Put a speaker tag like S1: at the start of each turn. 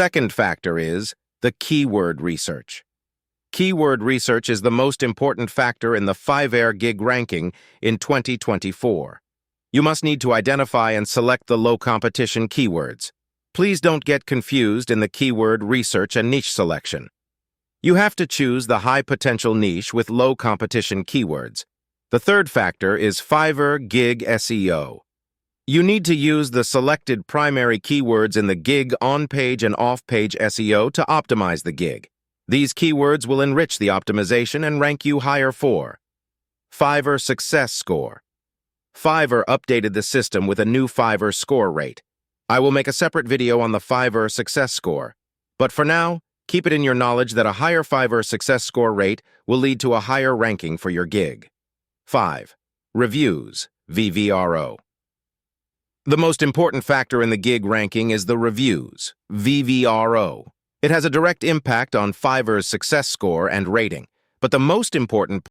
S1: Second factor is the keyword research. Keyword research is the most important factor in the Fiverr gig ranking in 2024. You must need to identify and select the low-competition keywords. Please don't get confused in the keyword research and niche selection. You have to choose the high-potential niche with low-competition keywords. The third factor is Fiverr Gig SEO. You need to use the selected primary keywords in the gig on-page and off-page SEO to optimize the gig. These keywords will enrich the optimization and rank you higher for Fiverr Success Score. Fiverr updated the system with a new Fiverr score rate. I will make a separate video on the Fiverr Success Score. But for now, keep it in your knowledge that a higher Fiverr Success Score rate will lead to a higher ranking for your gig. 5. Reviews, VVRO. The most important factor in the gig ranking is the reviews, VVRO. It has a direct impact on Fiverr's success score and rating, but the most important